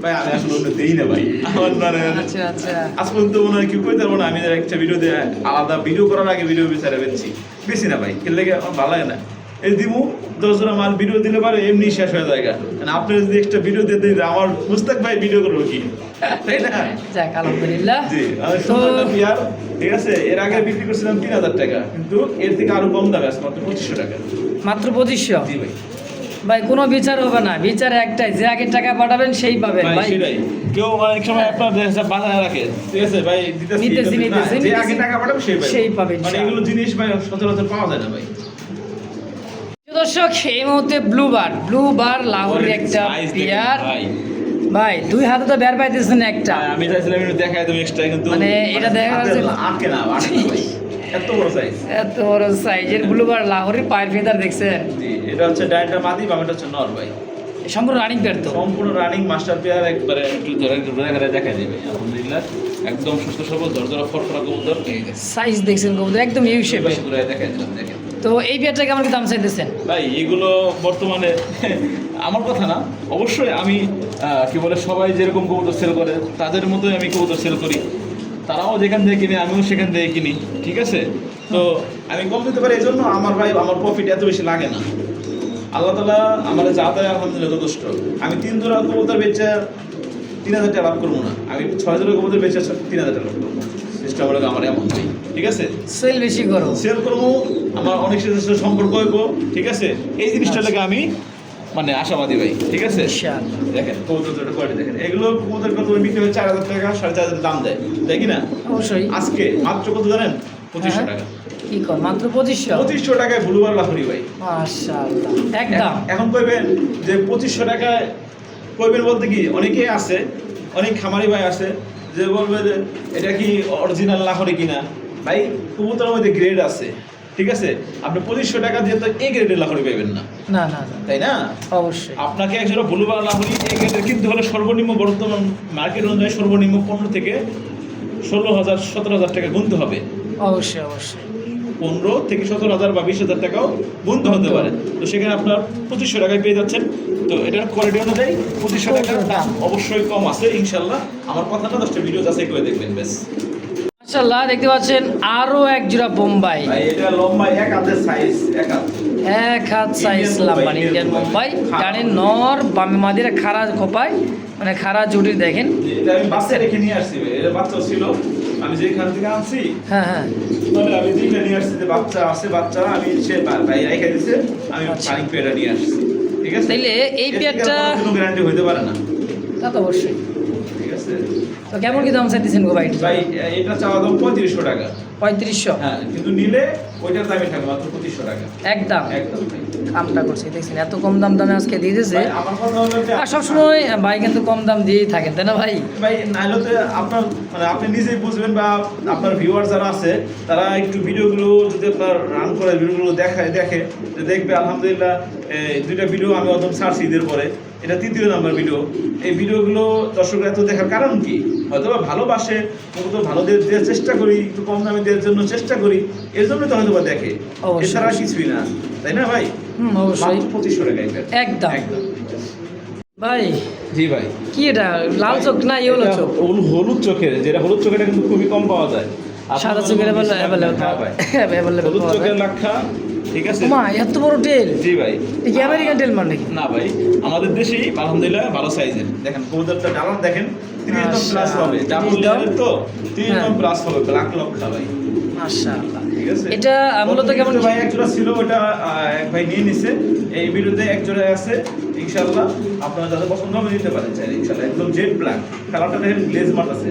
[SPEAKER 2] ভাই। আমি আসলে অন্য দেই না ভাই, আমার মানে
[SPEAKER 1] আচ্ছা আচ্ছা
[SPEAKER 2] আজ পর্যন্ত মনে হয় কেউ কইতে পারবো না আমি একটা ভিডিও দিয়ে আলাদা ভিডিও করার আগে ভিডিও বিচারে বেশি বেশি না ভাই, খেললে আমার ভালো লাগে না। এই দিমু 10 জোড়া মাল ভিডিও দিলে পারে এমনি শেষ হয়ে যায়। আপনি যদি একটা ভিডিও দিয়ে দিন আমার মুস্তাক ভাই ভিডিও করবো কি, তাই না?
[SPEAKER 1] যাক আলহামদুলিল্লাহ।
[SPEAKER 2] জি আমি
[SPEAKER 1] তো
[SPEAKER 2] সুন্দর পিয়ার, ঠিক আছে। এর আগে বিক্রি করছিলাম 3000 টাকা, কিন্তু এর থেকে আরো কম দামে আছে মাত্র 2500 টাকা।
[SPEAKER 1] মাত্র 2500
[SPEAKER 2] জি ভাই
[SPEAKER 1] ভাই, কোনো বিচার হবে না, বিচার একটাই, যে আগে টাকা পাঠাবেন সেই পাবেন
[SPEAKER 2] ভাই
[SPEAKER 1] ভাই।
[SPEAKER 2] সেটাই। কেউ অনেক সময় আপনার বাজারে রাখে, ঠিক আছে ভাই,
[SPEAKER 1] নিতেছি,
[SPEAKER 2] যে আগে টাকা পাঠাবে
[SPEAKER 1] সেই পাবে
[SPEAKER 2] মানে এগুলো জিনিস ভাই সচরাচর পাওয়া যায় না ভাই।
[SPEAKER 1] দর্শক এই মুহূর্তে ব্লু বার লাহোরের একটা
[SPEAKER 2] Size দেখেন
[SPEAKER 1] পেয়ার
[SPEAKER 2] ভাই।
[SPEAKER 1] ভাই, দুই হাতে তো বের পাইতেছেন একটা,
[SPEAKER 2] ভাই, আমি চাইছিলাম একটু দেখাই তুমি এক্সট্রা, কিন্তু
[SPEAKER 1] মানে এটা দেখা
[SPEAKER 2] হাতে
[SPEAKER 1] যাচ্ছে-
[SPEAKER 2] আটকে না ভাই, এত বড় সাইজ।
[SPEAKER 1] এত বড় সাইজের ব্লু বার লাহোরের পায়ের ফেদার দেখছেন?
[SPEAKER 2] জি এটা হচ্ছে ডাইনটা মাদি, বামটা হচ্ছে নর ভাই।
[SPEAKER 1] সম্পূর্ণ রানিং পেয়ার তো।
[SPEAKER 2] সম্পূর্ণ রানিং মাস্টার পেয়ার, একবারে একটু ধরে দেখা যাবে আলহামদুলিল্লাহ, একদম সুস্থ সবল ঝরঝরা ফরফরা কবুতর। এই যে
[SPEAKER 1] সাইজ দেখছেন কবুতর একদম ইউ শেপে।
[SPEAKER 2] পাশে ঘুরে দেখা দিলাম দেখেন
[SPEAKER 1] তো এই পেয়ারটা কেমন কি দাম চাইতেছেন?
[SPEAKER 2] ভাই। এগুলো বর্তমানে আমার কথা না, অবশ্যই আমি কি বলে সবাই যেরকম কবুতর সেল করে তাদের মতোই আমি কবুতর সেল করি, তারাও যেখান থেকে কিনে আমিও সেখান থেকে কিনি, ঠিক আছে। তো আমি কম দিতে পারি, এই জন্য আমার ভাই আমার প্রফিট এত বেশি লাগে না। আল্লাহ তাআলা আমার যা দেয় আলহামদুলিল্লাহ যথেষ্ট। আমি 3 জোড়া কবুতর বেচে 3000 টাকা লাভ করবো না, আমি 6 জোড়া কবুতর বেচে 3000 টাকা লাভ করবো। চেষ্টা করে আমার এমন ভাই, ঠিক আছে।
[SPEAKER 1] সেল বেশি করো।
[SPEAKER 2] সেল করবো, আমার অনেক সাথে সম্পর্ক হইব, ঠিক আছে। এই জিনিসটা থেকে আমি মানে আশাবাদী ভাই, ঠিক আছে।
[SPEAKER 1] ইনশাআল্লাহ।
[SPEAKER 2] দেখেন কবুতর দুটো কোয়ালিটি দেখেন, এগুলো কবুতর কত বিক্রি হয় 4000 টাকা, 4500 দাম দেয়, তাই কি না?
[SPEAKER 1] অবশ্যই।
[SPEAKER 2] আজকে মাত্র কত জানেন? 2500 টাকা।
[SPEAKER 1] কি কর মাত্র 2500?
[SPEAKER 2] 2500 টাকায় ব্লুবার লাহোরি ভাই।
[SPEAKER 1] মাশাআল্লাহ একদম।
[SPEAKER 2] এখন কইবেন যে 2500 টাকায়, কইবেন বলতে কি অনেকেই আছে, অনেক খামারি ভাই আছে যে বলবে যে এটা কি অরিজিনাল লাহোরি কিনা। ভাই কবুতরের মধ্যে গ্রেড আছে, ঠিক আছে। আপনি 2500 টাকা দিয়ে তো এ গ্রেডের লাহোরি পাবেন না,
[SPEAKER 1] না না না,
[SPEAKER 2] তাই না?
[SPEAKER 1] অবশ্যই।
[SPEAKER 2] আপনাকে একজোড়া ব্লুবার লাহোরি এ গ্রেডের কিনতে হলে সর্বনিম্ন বর্তমান মার্কেট অনুযায়ী সর্বনিম্ন 15 থেকে 16,000-17,000 টাকা গুনতে হবে।
[SPEAKER 1] অবশ্যই অবশ্যই।
[SPEAKER 2] 15 থেকে 17,000 বা 20,000 টাকাও গুনতে হতে পারে। তো সেখানে আপনার 2500 টাকায় পেয়ে যাচ্ছেন। তো এটার কোয়ালিটি অনুযায়ী 2500 টাকার দাম অবশ্যই কম আছে ইনশাল্লাহ। আমার কথাটা 10টা ভিডিও যাচাই করে দেখবেন বেশ।
[SPEAKER 1] মাশাআল্লাহ দেখতে পাচ্ছেন আরো এক জোড়া বোম্বাই।
[SPEAKER 2] ভাই এটা লম্বা এক হাতের সাইজ,
[SPEAKER 1] এক হাত সাইজ লম্বা ইন্ডিয়ান বোম্বাই। জানেন নর বামে মাদিরা খাড়া খোপায়, মানে খাড়া জুটি দেখেন।
[SPEAKER 2] এটা আমি বাচ্চা রেখে নিয়ে আসছি ভাই, এটা বাচ্চা ছিল আমি যেখান থেকে আনছি,
[SPEAKER 1] হ্যাঁ হ্যাঁ
[SPEAKER 2] তবে আমি যেখানে নিয়ে আসছি যে বাচ্চা আছে, বাচ্চা আমি সে ভাই রেখে দিয়েছে, আমি পানিং পেয়ারটা নিয়ে আসছি, ঠিক আছে।
[SPEAKER 1] তাইলে এই পেয়ারটা
[SPEAKER 2] কোনো গ্যারান্টি হইতে পারে না,
[SPEAKER 1] তা তো অবশ্যই।
[SPEAKER 2] ঠিক আছে।
[SPEAKER 1] তো কেমন কি দাম চাইতেছেন গো ভাই?
[SPEAKER 2] ভাই এটা চাওয়া দাম 3500 টাকা।
[SPEAKER 1] 3500?
[SPEAKER 2] হ্যাঁ, কিন্তু নিলে ওইটার দামই থাকবে মাত্র 2500 টাকা
[SPEAKER 1] একদম
[SPEAKER 2] একদম ভাই।
[SPEAKER 1] কামটা করছে দেখছেন, এত কম দামে আজকে দিয়ে দিয়েছে।
[SPEAKER 2] ভাই, আমার কথা হলো যে
[SPEAKER 1] আর সবসময় ভাই কিন্তু কম দাম দিয়েই থাকেন, তাই না ভাই?
[SPEAKER 2] ভাই নাইলে তো আপনার মানে আপনি নিজেই বুঝবেন, বা আপনার ভিউয়ার যারা আছে তারা একটু ভিডিওগুলো যদি আপনার রান করে ভিডিওগুলো দেখে যে দেখবে আলহামদুলিল্লাহ দুইটা ভিডিও আমি একদম ছাড়ছি ঈদের পরে, এটা 3য় নাম্বার ভিডিও। এই ভিডিওগুলো দর্শকরা এত দেখার কারণ কি? হয়তো বা ভালোবাসে, তো ভালো দেওয়ার চেষ্টা করি, একটু কম দামে দেওয়ার জন্য চেষ্টা করি, এর জন্য তো হয়তো বা দেখে,
[SPEAKER 1] অবশ্যই।
[SPEAKER 2] এছাড়া কিছুই না, তাই না ভাই?
[SPEAKER 1] অবশ্যই।
[SPEAKER 2] মাত্র 2500 টাকা
[SPEAKER 1] একদম। ভাই
[SPEAKER 2] জি ভাই,
[SPEAKER 1] কি এটা লাল চোখ না ইয়েলো
[SPEAKER 2] এটা
[SPEAKER 1] চোখ?
[SPEAKER 2] হলুদ চোখের, যেটা হলুদ চোখের কিন্তু খুবই কম পাওয়া যায়।
[SPEAKER 1] সাদা চোখের অ্যাভেলেবল
[SPEAKER 2] হ্যাঁ ভাই,
[SPEAKER 1] অ্যাভেলেবল
[SPEAKER 2] হলুদ চোখের লাক্ষা, ঠিক আছে।
[SPEAKER 1] মা এত বড় টেল,
[SPEAKER 2] জি ভাই,
[SPEAKER 1] কি আমেরিকান টেল মানে নাকি?
[SPEAKER 2] না ভাই, আমাদের দেশেই আলহামদুলিল্লাহ ভালো সাইজের। দেখেন কবুতরটা ডালার দেখেন 30 প্লাস হবে, ডাবল লেয়ারের তো 30 প্লাস হবে, ব্ল্যাক লক্ষা ভাই,
[SPEAKER 1] মাশাআল্লাহ।
[SPEAKER 2] ঠিক আছে।
[SPEAKER 1] এটা মূলত কেমন
[SPEAKER 2] ভাই এক জোড়া ছিল, ওটা এক ভাই নিয়ে নিছে, এই বিরুদ্ধে এক জোড়া আছে ইনশাআল্লাহ। আপনারা যাদের পছন্দ হবে নিতে পারেন চাইলে ইনশাআল্লাহ। একদম জেড ব্ল্যাক কালারটা, দেখেন গ্লেজ মার্ক আছে।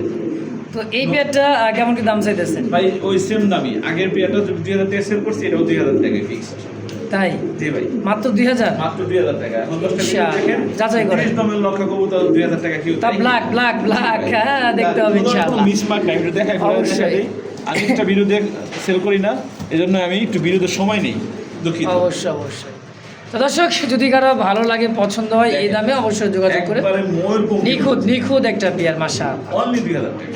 [SPEAKER 1] তো এই পেয়ারটা কেমন কি দাম চাইতেছেন
[SPEAKER 2] ভাই ওই সেম দামি, আগের পেয়ারটা 2000 টাকা সেল করছি, এটাও 2000 টাকায় ফিক্স।
[SPEAKER 1] তাই
[SPEAKER 2] জি ভাই,
[SPEAKER 1] মাত্র 2000?
[SPEAKER 2] মাত্র 2000 টাকা। এখন 10টা
[SPEAKER 1] আচ্ছা,
[SPEAKER 2] দেখেন,
[SPEAKER 1] যাচাই করেন।
[SPEAKER 2] 30 দামের লক্ষা কবুতর 2000 টাকা কিউ।
[SPEAKER 1] তা ব্ল্যাক ব্ল্যাক ব্ল্যাক, হ্যাঁ দেখতে হবে ইনশাআল্লাহ।
[SPEAKER 2] মিস মার্ক নাই, এটা দেখাই পরে
[SPEAKER 1] অবশ্যই।
[SPEAKER 2] দেখাই। আমি একটা বিরুদ্ধে সেল করি না, এজন্য আমি একটু বিরুদ্ধে সময় নেই, দুঃখিত।
[SPEAKER 1] অবশ্যই অবশ্যই। তো দর্শক, যদি কারো ভালো লাগে পছন্দ হয় এই দামে অবশ্যই যোগাযোগ করে।
[SPEAKER 2] একবারে ময়ূরপঙ্খী
[SPEAKER 1] নিখুঁত একটা পেয়ার মাশাআল্লাহ।
[SPEAKER 2] অনলি 2000 টাকা।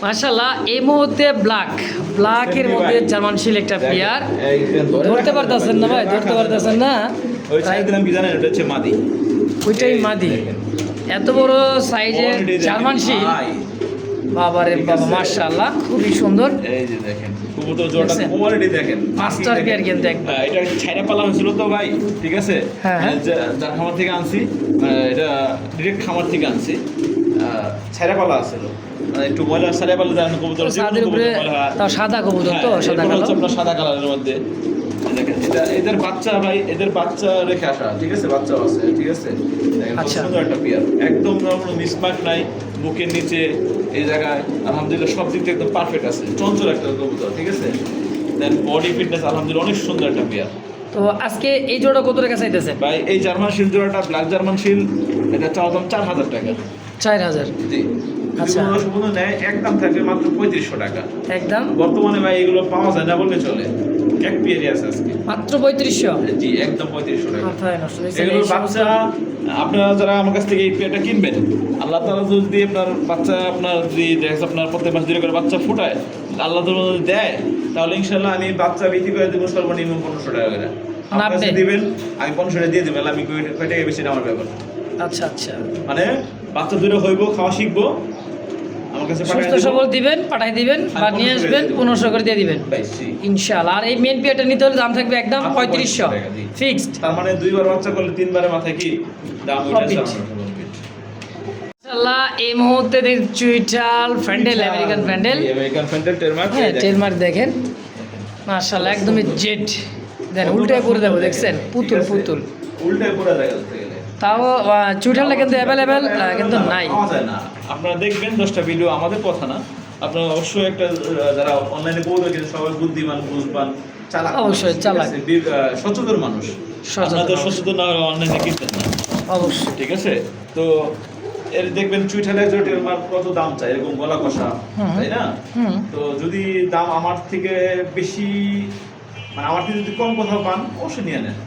[SPEAKER 1] মাশাআল্লাহ, এই মুহূর্তে ব্ল্যাকের মধ্যে জার্মান শিল একটা পেয়ার। ধরতে পারতেছেন না ভাই, ধরতে পারতেছেন না?
[SPEAKER 2] ওই সাইড দিলাম কি জানেন, এটা হচ্ছে মাদি।
[SPEAKER 1] ওইটাই মাদি। এত বড় সাইজের জার্মান শিল, বাবারে বাবা মাশাআল্লাহ, খুবই সুন্দর।
[SPEAKER 2] এই যে দেখেন কবুতর জোড়াটা
[SPEAKER 1] দেখছেন?
[SPEAKER 2] কোয়ালিটি দেখেন,
[SPEAKER 1] মাস্টার পেয়ার কিন্তু একদম।
[SPEAKER 2] এটা ছাইরা পালা হয়েছিল তো ভাই, ঠিক আছে।
[SPEAKER 1] হ্যাঁ, হ্যাঁ।
[SPEAKER 2] যার খামার থেকে আনছি, এটা ডিরেক্ট খামার থেকে আনছি, ছাইরা পালা আছিল, মানে একটু ময়লা ছাইরা পালা জানেন কবুতর, যে
[SPEAKER 1] ছাদের উপরে তাও সাদা কবুতর তো, সাদা কালো।
[SPEAKER 2] আপনার সাদা কালারের মধ্যে দেখেন, এটা এদের বাচ্চা ভাই, এদের বাচ্চা রেখে আসা, ঠিক আছে, বাচ্চাও আছে, ঠিক আছে। দেখেন কত
[SPEAKER 1] আচ্ছা।
[SPEAKER 2] সুন্দর একটা পেয়ার, একদম কোনো মিসমার্ক নাই, বুকের নিচে এই জায়গায় আলহামদুলিল্লাহ সব দিক থেকে একদম পারফেক্ট আছে, চঞ্চল একটা কবুতর, ঠিক আছে। দেন বডি ফিটনেস আলহামদুলিল্লাহ অনেক সুন্দর একটা পেয়ার।
[SPEAKER 1] তো আজকে এই জোড়া কত টাকা চাইতেছেন
[SPEAKER 2] ভাই এই জার্মান শিল জোড়াটা, ব্ল্যাক জার্মান শিল, এটা চাওয়া দাম 4000 টাকা।
[SPEAKER 1] 4000?
[SPEAKER 2] জি,
[SPEAKER 1] আচ্ছা।
[SPEAKER 2] যদি কোনো সম্পূর্ণ নেয় একদম থাকবে মাত্র 3500 টাকা।
[SPEAKER 1] একদম
[SPEAKER 2] বর্তমানে ভাই এগুলো পাওয়া যায় না বললে চলে, এক পেয়ারই আছে আজকে।
[SPEAKER 1] মাত্র 3500?
[SPEAKER 2] জি, একদম 3500 টাকা।
[SPEAKER 1] মাথায় নষ্ট দেখছেন?
[SPEAKER 2] এগুলোর
[SPEAKER 1] এই
[SPEAKER 2] বাচ্চা আপনারা যারা আমার কাছ থেকে এই পেয়ারটা কিনবেন, আল্লাহ তাআলা যদি আপনার বাচ্চা, আপনার যদি দেখেন আপনার প্রত্যেক মাস ধরে করে বাচ্চা ফুটায়, আল্লাহ তাআলা যদি দেয়, তাহলে ইনশাআল্লাহ আমি বাচ্চা বিক্রি করে দেবো সর্বনিম্ন 1500 টাকা করে।
[SPEAKER 1] না,
[SPEAKER 2] আপনি
[SPEAKER 1] আপনি?
[SPEAKER 2] দিবেন, আমি 1500 টাকা দিয়ে দেবেন, আমি কয় টাকা বেশি না আমার ব্যাপার।
[SPEAKER 1] আচ্ছা আচ্ছা,
[SPEAKER 2] মানে বাচ্চা দূরে হইব, খাওয়া শিখবো, আমার কাছে
[SPEAKER 1] সুস্থ
[SPEAKER 2] পাঠায়
[SPEAKER 1] সবল দিবেন, পাঠাই দিবেন বা
[SPEAKER 2] আর
[SPEAKER 1] নিয়ে
[SPEAKER 2] 1500
[SPEAKER 1] আসবেন,
[SPEAKER 2] দিয়ে দিবেন।
[SPEAKER 1] 1500 করে দিয়ে দিবেন
[SPEAKER 2] বাইশি।
[SPEAKER 1] ইনশাআল্লাহ। আর এই মেন পেয়ারটা নিতে হলে দাম থাকবে একদম
[SPEAKER 2] মাত্র
[SPEAKER 1] 3500
[SPEAKER 2] টাকা, জি।
[SPEAKER 1] ফিক্সড।
[SPEAKER 2] তার মানে 2বার বাচ্চা করলে 3বারের মাথায় কি দাম উঠে
[SPEAKER 1] Profit।
[SPEAKER 2] আসে।
[SPEAKER 1] মাশাআল্লাহ, এই মুহূর্তে চুইটাল ফ্যান্ডেল, আমেরিকান ফ্যান্ডেল,
[SPEAKER 2] আমেরিকান ফ্যান্ডেল টেলমার্ক,
[SPEAKER 1] হ্যাঁ টেলমার্ক দেখেন মাশাআল্লাহ, একদমই জেড। দেন উল্টায় করে দেবো, দেখছেন পুতুল পুতুল।
[SPEAKER 2] উল্টায় পড়ে যায় থেকে।
[SPEAKER 1] তাও চুইটালটা কিন্তু অ্যাভেলেবেল কিন্তু নাই।
[SPEAKER 2] পাওয়া যায় না। আপনারা দেখবেন 10টা ভিডিও, আমাদের কথা না, আপনারা অবশ্যই একটা যারা অনলাইনে কবুতর কিনে সবাই বুদ্ধিমান, বুঝবান, চালাক,
[SPEAKER 1] অবশ্যই চালাক,
[SPEAKER 2] সচেতন মানুষ। আপনারা তো সচেতন না হলে অনলাইনে কিনতেন না,
[SPEAKER 1] অবশ্যই।
[SPEAKER 2] ঠিক আছে। তো এর দেখবেন চুইঠালের জটিল মার কত দাম চাই, এরকম গলা কষা, তাই না? তো যদি দাম আমার থেকে বেশি, মানে আমার থেকে যদি কম কোথাও পান, অবশ্যই নিয়ে নেন,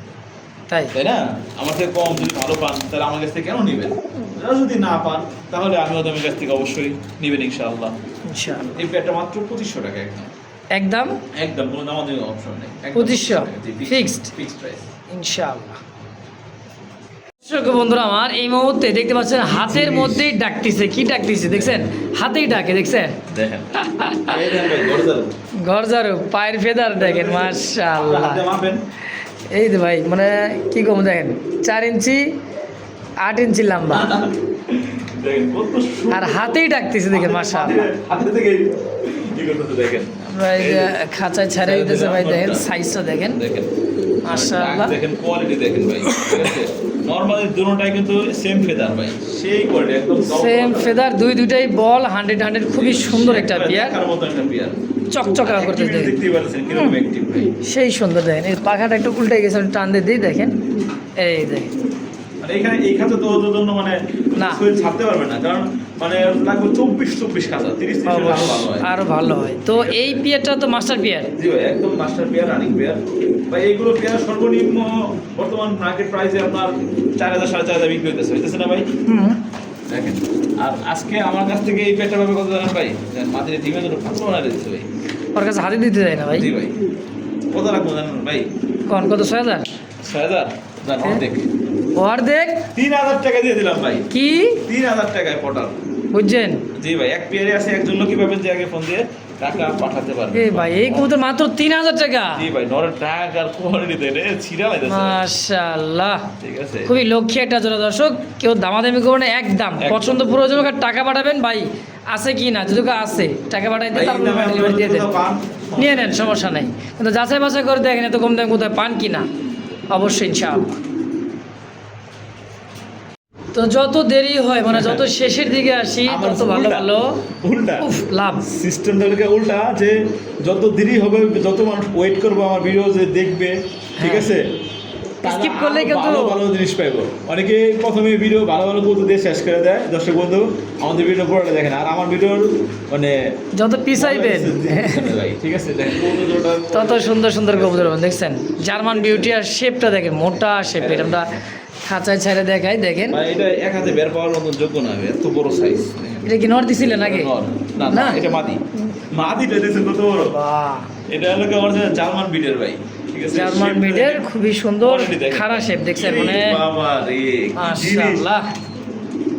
[SPEAKER 1] তাই
[SPEAKER 2] তাই না? আমার থেকে কম যদি ভালো পান, তাহলে আমার কাছ থেকে কেন নেবেন? আর যদি না পান, তাহলে আমি ওদের কাছ থেকে অবশ্যই নেবেন ইনশাআল্লাহ।
[SPEAKER 1] ইনশাআল্লাহ
[SPEAKER 2] এই পেয়ারটা মাত্র 2500 টাকা, একদম
[SPEAKER 1] একদম
[SPEAKER 2] একদম কোনো দামাদামি অপশন নেই,
[SPEAKER 1] 2500
[SPEAKER 2] ফিক্সড
[SPEAKER 1] fixed?
[SPEAKER 2] প্রাইস।
[SPEAKER 1] ইনশাআল্লাহ। দর্শক বন্ধুরা আমার, এই মুহূর্তে দেখতে পাচ্ছেন হাতের মধ্যেই ডাকতেছে, কি ডাকতেছে দেখছেন? হাতেই ডাকে, দেখছেন?
[SPEAKER 2] দেখেন এই দেখেন ভাই, গর্দার
[SPEAKER 1] গরজারু পায়ের ফেদার দেখেন, মাশাআল্লাহ।
[SPEAKER 2] হাতে মাপেন,
[SPEAKER 1] এই তো ভাই, মানে কি কম দেখেন, 4 ইঞ্চি 8 ইঞ্চি লম্বা,
[SPEAKER 2] দেখেন কত সুন্দর,
[SPEAKER 1] আর হাতেই ডাকতেছে দেখেন, মাশাআল্লাহ।
[SPEAKER 2] হাতে থেকে কি করতেছে দেখেন,
[SPEAKER 1] আমরা এই যে খাঁচায় ছেড়ে দিতেছে ভাই, দেখেন সাইজটা দেখেন,
[SPEAKER 2] দেখেন
[SPEAKER 1] মাশাআল্লাহ।
[SPEAKER 2] দেখেন কোয়ালিটি দেখেন ভাই, ঠিক আছে। নরমালি দুটোটাই কিন্তু সেম ফেদার ভাই, সেই কোয়ালিটি একদম
[SPEAKER 1] সেম ফেদার, দুইটাই বল 100 খুবই সুন্দর একটা পেয়ার,
[SPEAKER 2] দেখার মতো একটা পেয়ার,
[SPEAKER 1] চকচকা করতে দেখেন,
[SPEAKER 2] দেখতে পাচ্ছেন কিরকম অ্যাক্টিভ ভাই।
[SPEAKER 1] সেই সুন্দর দেখেন। এই পাখাটা একটু উল্টে গেছে, আমি টান দিয়ে দিই, দেখেন এই দেখেন।
[SPEAKER 2] মানে এখানে এই খাঁচা তো ওদের জন্য মানে
[SPEAKER 1] না।
[SPEAKER 2] শরীর ছাড়তে পারবে না, কারণ মানে লাগবে 24 খাঁচা, 30 আরো ভালো হয়।
[SPEAKER 1] আরো ভালো হয়। তো এই পেয়ারটা তো মাস্টার পেয়ার,
[SPEAKER 2] জি ভাই, একদম মাস্টার পেয়ার, রানিং পেয়ার ভাই। এইগুলো পেয়ার সর্বনিম্ন বর্তমান মার্কেট প্রাইসে আপনার 4000 4500 বিক্রি হইতেছে না ভাই? দেখেন, আর আজকে আমার কাছ থেকে এই পেয়ারটা পাবে কত জানেন ভাই? মাঝে ডিমে দুটো পাঁচশো বানা দিচ্ছে ভাই।
[SPEAKER 1] ওর কাছে হাতে দিতে যায় না ভাই।
[SPEAKER 2] জি ভাই, কত রাখবো জানেন ভাই?
[SPEAKER 1] কত 6000?
[SPEAKER 2] 6000 জান, অর্ধেক
[SPEAKER 1] অর্ধেক
[SPEAKER 2] 3000 টাকা দিয়ে দিলাম ভাই,
[SPEAKER 1] কি
[SPEAKER 2] 3000 টাকায় পটার।
[SPEAKER 1] বুঝছেন?
[SPEAKER 2] জি ভাই, এক পেয়ারে আছে, একজন লোকই পাবেন যে আগে ফোন দিয়ে টাকা পাঠাতে পারবে।
[SPEAKER 1] এ ভাই এই কবুতর মাত্র 3000 টাকা।
[SPEAKER 2] জি ভাই, নরের টাকা আর কোয়ালিটি দেন, ছিড়া লাইতেছে।
[SPEAKER 1] মাশাআল্লাহ,
[SPEAKER 2] ঠিক আছে,
[SPEAKER 1] খুবই লক্ষ্যে একটা জোড়া। দর্শক কেউ দামাদামি করবেন না, একদম পছন্দ প্রয়োজন হোক আর টাকা পাঠাবেন ভাই, আছে কি না, যদি কেউ আছে টাকা পাঠাই দিয়ে তারপর ডেলিভারি দিয়ে দেন, নিয়ে নেন, সমস্যা নেই। কিন্তু যাচাই বাছাই করে দেখেন এত কম দামে কোথায় পান কি না, অবশ্যই ইনশাআল্লাহ। তো যত দেরি হয় মানে যত শেষের দিকে আসি তত ভালো ভালো
[SPEAKER 2] উল্টা
[SPEAKER 1] উফ, লাভ।
[SPEAKER 2] সিস্টেমটা হলো উল্টা, যে যত দেরি হবে যত মানুষ ওয়েট করবো আমার ভিডিও যে দেখবে, ঠিক আছে, তারা
[SPEAKER 1] Skip করলে
[SPEAKER 2] আরো
[SPEAKER 1] কিন্তু-
[SPEAKER 2] ভালো ভালো জিনিস পাইবো। অনেকে প্রথমে ভিডিও ভালো ভালো কবুতর দিয়ে শেষ করে দেয়। দর্শক বন্ধু, আমাদের ভিডিও পুরোটা দেখেন, আর আমার ভিডিওর মানে
[SPEAKER 1] যত পিছাইবেন
[SPEAKER 2] ভাই, ঠিক আছে, দেখেন কবুতরটা
[SPEAKER 1] তত সুন্দর সুন্দর কবুতর পাবেন। দেখছেন জার্মান বিউটি আর শেপটা দেখেন, মোটা শেপ, এটা আমরা খাঁচায় ছেড়ে দেখাই, দেখেন
[SPEAKER 2] ভাই, এটা এক হাতে বের পাওয়ার মতো যোগ্য না, এত বড় সাইজ।
[SPEAKER 1] এটা কি নর দিছিলেন আগে?
[SPEAKER 2] না না, এটা মাদি, মাদিটা দেখছেন কত বড়।
[SPEAKER 1] বাহ,
[SPEAKER 2] এটা হলো কি অরিজিনাল জার্মান বিডের ভাই, ঠিক আছে,
[SPEAKER 1] জার্মান
[SPEAKER 2] shape
[SPEAKER 1] মিডের
[SPEAKER 2] দেখেন।
[SPEAKER 1] খুবই সুন্দর
[SPEAKER 2] Quality দেখেন।
[SPEAKER 1] খাড়া শেপ, দেখছেন মানে
[SPEAKER 2] বাবা রে, কি জিনিস,
[SPEAKER 1] মাশাআল্লাহ।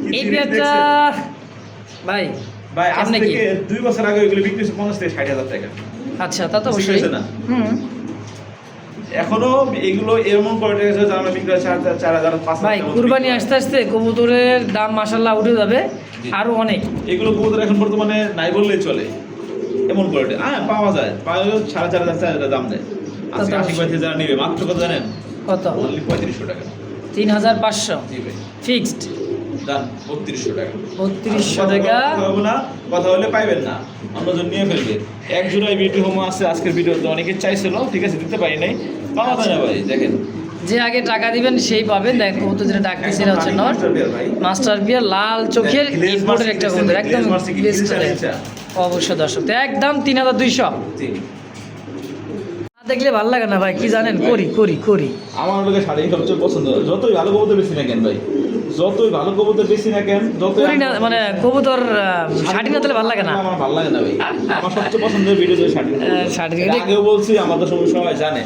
[SPEAKER 2] কি
[SPEAKER 1] এই
[SPEAKER 2] জিনিস
[SPEAKER 1] পেয়ারটা
[SPEAKER 2] দেখছেন?
[SPEAKER 1] ভাই
[SPEAKER 2] ভাই আজ
[SPEAKER 1] কেমনে কি?
[SPEAKER 2] থেকে 2 বছর আগে ওইগুলো বিক্রি হচ্ছে 50 থেকে 60,000 টাকা।
[SPEAKER 1] আচ্ছা, তা তো
[SPEAKER 2] ঠিক
[SPEAKER 1] অবশ্যই।
[SPEAKER 2] আছে না?
[SPEAKER 1] হুম,
[SPEAKER 2] এখনো এগুলো এমন কোয়ালিটি আছে যা আমরা বিক্রি হয় 4,000 5,000
[SPEAKER 1] ভাই কুরবানি আসতে আসতে কবুতরের দাম মাশাআল্লাহ উঠে যাবে আরো অনেক।
[SPEAKER 2] এগুলো কবুতর এখন বর্তমানে নাই বললেই চলে, এমন কোয়ালিটি পাওয়া যায়, পাওয়া 4,500 দাম দেয়। আজকে
[SPEAKER 1] তা তো
[SPEAKER 2] 80 পয়সা যারা নিবে মাত্র কত জানেন?
[SPEAKER 1] কত?
[SPEAKER 2] অনলি 3500 টাকা।
[SPEAKER 1] 3500
[SPEAKER 2] জি ভাই,
[SPEAKER 1] ফিক্সড,
[SPEAKER 2] দাম 3200 টাকা।
[SPEAKER 1] 3200 টাকা।
[SPEAKER 2] কথা হবে না, কথা হলে পাইবেন না, অন্যজন নিয়ে ফেলবে। এক জোড়ায় বিউটি হোম আছে আজকের ভিডিওতে, অনেকে চাইছিল, ঠিক আছে, দিতে পারি নাই, পাওয়া যায় না ভাই। দেখেন
[SPEAKER 1] যে আগে টাকা দিবেন সেই পাবেন। দেখেন কবুতর যেটা ডাকতেছে এটা হচ্ছে নর মাস্টার বিয়ার, লাল চোখের ইম্পোর্টের একটা কবুতর, একদম বেস্ট। অবশ্যই দর্শক, তো একদম 3200।
[SPEAKER 2] জি,
[SPEAKER 1] না দেখলে ভালো লাগে না ভাই, কি জানেন, করি করি করি
[SPEAKER 2] আমার লোকে শাড়ি সবচেয়ে পছন্দ। যতই ভালো কবুতর বেশি না কেন ভাই, যতই ভালো কবুতর বেশি না কেন, যতই
[SPEAKER 1] করি না, মানে কবুতর শাড়ি না দিলে ভালো লাগে না।
[SPEAKER 2] আমার ভালো লাগে না ভাই, আমার সবচেয়ে পছন্দের ভিডিও যে শাড়ি।
[SPEAKER 1] শাড়ি
[SPEAKER 2] এটা আগেও বলছি, আমাদের সবাই জানে।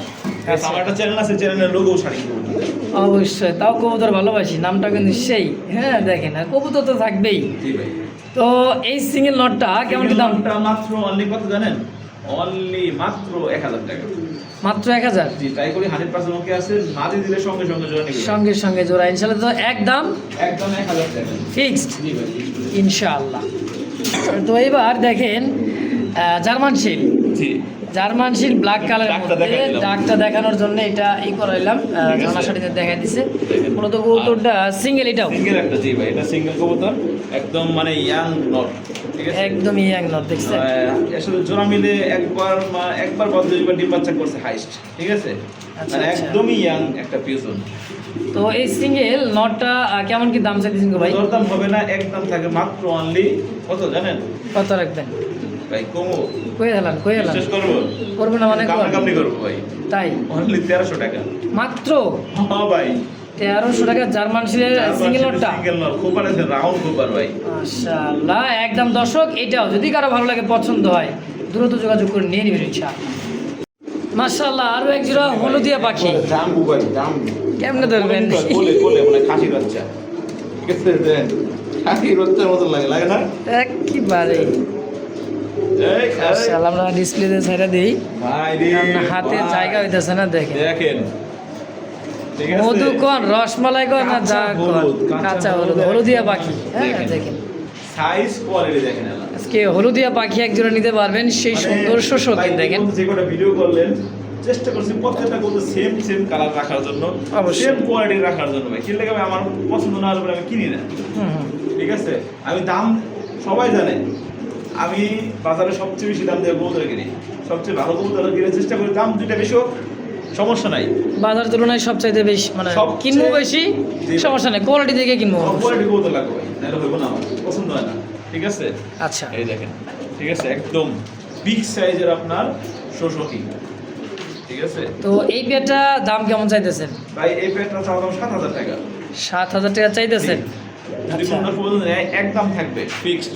[SPEAKER 1] আচ্ছা।
[SPEAKER 2] আমার একটা চ্যানেল আছে, চ্যানেলের লোগো শাড়ি কবুতর।
[SPEAKER 1] অবশ্যই, তাও কবুতর ভালোবাসি, নামটা কিন্তু সেই। হ্যাঁ দেখেন, আর কবুতর তো থাকবেই।
[SPEAKER 2] জি ভাই,
[SPEAKER 1] তো এই সিঙ্গেল নটটা কেমন কি দাম?
[SPEAKER 2] দামটা মাত্র অনলি কত জানেন? অনলি মাত্র 1000 টাকা।
[SPEAKER 1] মাত্র 1000।
[SPEAKER 2] জি, ট্রাই করি 100% ওকে আছে, মাদি দিলে সঙ্গে সঙ্গে জোড়া নিবে।
[SPEAKER 1] সঙ্গে সঙ্গে জোড়া ইনশাল্লাহ, তো একদম
[SPEAKER 2] একদম 1000 টাকা।
[SPEAKER 1] ফিক্সড
[SPEAKER 2] জি ভাই,
[SPEAKER 1] ইনশাআল্লাহ। তো এবার দেখেন জার্মান শিল,
[SPEAKER 2] জি,
[SPEAKER 1] জার্মান শিল ব্ল্যাক কালারের
[SPEAKER 2] ডাকটা
[SPEAKER 1] মধ্যে,
[SPEAKER 2] দেখাই দিলাম।
[SPEAKER 1] ডাকটা দেখানোর জন্য এটা করাইলাম,
[SPEAKER 2] আছে।
[SPEAKER 1] জানা শাড়িতে দেখাই দিছে।
[SPEAKER 2] দেখেন।
[SPEAKER 1] মূলত কবুতরটা সিঙ্গেল, এটাও
[SPEAKER 2] সিঙ্গেল একটা। জি ভাই, এটা সিঙ্গেল কবুতর, একদম মানে ইয়াং নট, ঠিক আছে।
[SPEAKER 1] একদম ইয়াং নট, দেখছেন?
[SPEAKER 2] এর সাথে জোড়া মিলে একবার বা দুইবার ডিম বাচ্চা করছে হাইস্ট, ঠিক আছে,
[SPEAKER 1] আচ্ছা,
[SPEAKER 2] মানে
[SPEAKER 1] আচ্ছা।
[SPEAKER 2] একদমই ইয়াং একটা পিজন।
[SPEAKER 1] তো এই সিঙ্গেল নটটা কেমন কি দাম চাইতেছেন গো ভাই?
[SPEAKER 2] দরদাম হবে না, একদম থাকে মাত্র অনলি কত জানেন
[SPEAKER 1] কত রাখবেন
[SPEAKER 2] ভাই? কমো
[SPEAKER 1] কয়ে হেলান, কয়ে হেলান,
[SPEAKER 2] বিশ্বাস করবো,
[SPEAKER 1] করবো না মানে
[SPEAKER 2] কামড়ি করবো ভাই,
[SPEAKER 1] তাই
[SPEAKER 2] অনলি 1300 টাকা।
[SPEAKER 1] মাত্র
[SPEAKER 2] হ্যাঁ ভাই,
[SPEAKER 1] 1300 টাকা জার্মান শিলের সিঙ্গেল নটটা।
[SPEAKER 2] সিঙ্গেল নট, কোপার আছে, রাউন্ড কোপার ভাই।
[SPEAKER 1] মাশাআল্লাহ, একদম দর্শক, এটাও যদি কারো ভালো লাগে, পছন্দ হয়, দ্রুত যোগাযোগ করে নিয়ে নেবেন ইনশাআল্লাহ। মাশাআল্লাহ, আরো এক জোড়া হলুদিয়া পাখি,
[SPEAKER 2] জাম্বু ভাই, জাম্বু
[SPEAKER 1] কেমনে ধরবেন?
[SPEAKER 2] কোলে কোলে মানে খাসি বাচ্চা, ঠিক আছে, দেন খাসি বাচ্চার মতো লাগে, লাগে না?
[SPEAKER 1] একেবারে
[SPEAKER 2] এই,
[SPEAKER 1] মাশাআল্লাহ, আমরা ডিসপ্লেতে ছেড়ে দিই,
[SPEAKER 2] ভাই রে,
[SPEAKER 1] কারণ হাতে
[SPEAKER 2] ভাই।
[SPEAKER 1] জায়গা হইতেছে না। দেখেন
[SPEAKER 2] দেখেন, ঠিক আছে,
[SPEAKER 1] মধু কন, রসমালাই কন, না যা
[SPEAKER 2] কাঁচা
[SPEAKER 1] কন,
[SPEAKER 2] হলুদ,
[SPEAKER 1] কাঁচা হলুদ, হলুদিয়া পাখি। হ্যাঁ
[SPEAKER 2] দেখেন।
[SPEAKER 1] দেখেন,
[SPEAKER 2] সাইজ কোয়ালিটি দেখেন এলা।
[SPEAKER 1] আজকে হলুদিয়া পাখি এক জোড়া নিতে পারবেন, সেই
[SPEAKER 2] মানে
[SPEAKER 1] সুন্দর শোষক
[SPEAKER 2] ভাই,
[SPEAKER 1] দেখেন।
[SPEAKER 2] যে কটা ভিডিও করলেন, চেষ্টা করছি প্রত্যেকটা কিন্তু সেম সেম কালার রাখার জন্য,
[SPEAKER 1] অবশ্যই।
[SPEAKER 2] সেম কোয়ালিটি রাখার জন্য ভাই। কিনলে ভাই আমার পছন্দ না হলে পরে আমি কিনি না,
[SPEAKER 1] হুম হুম,
[SPEAKER 2] ঠিক আছে। আমি দাম সবাই জানে, আমি বাজারে সবচেয়ে বেশি দাম দিয়ে কবুতর কিনি, সবচেয়ে ভালো কবুতর কিনে চেষ্টা করি, দাম দুইটা বেশি হোক সমস্যা নাই,
[SPEAKER 1] বাজার তুলনায় সবচাইতে বেশি, মানে
[SPEAKER 2] সবচেয়ে-
[SPEAKER 1] কিনবো বেশি,
[SPEAKER 2] জি।
[SPEAKER 1] সমস্যা নেই, কোয়ালিটি দেখে কিনবো।
[SPEAKER 2] কোয়ালিটি কবুতর লাগবে ভাই, নাহলে হইব না, আমার পছন্দ হয় না, ঠিক আছে।
[SPEAKER 1] আচ্ছা,
[SPEAKER 2] এই দেখেন, ঠিক আছে, একদম বিগ সাইজের আপনার শোষকি, ঠিক আছে
[SPEAKER 1] তো এই পেয়ারটা দাম কেমন চাইতেছেন?
[SPEAKER 2] ভাই। এই প্যান্টটা চাওয়া দাম 7000 টাকা।
[SPEAKER 1] 7000 টাকা চাইতেছেন?
[SPEAKER 2] যদি
[SPEAKER 1] আচ্ছা।
[SPEAKER 2] কোনো পর্যন্ত নেয়, একদম থাকবে ফিক্সড